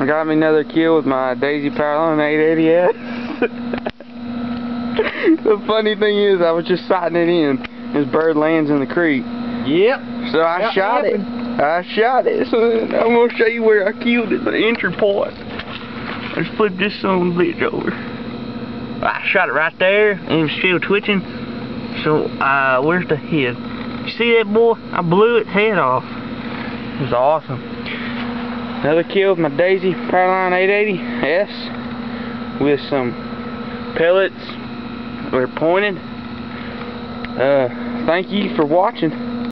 I got me another kill with my Daisy Powerline 880S. The funny thing is, I was just sighting it in. This bird lands in the creek. Yep. So I shot it. I shot it. So I'm gonna show you where I killed it. The entry point. Let's flip this son of a bitch over. I shot it right there, and it was still twitching. So where's the head? You see that, boy? I blew its head off. It was awesome. Another kill with my Daisy Powerline 880S with some pellets. We're pointed. Thank you for watching.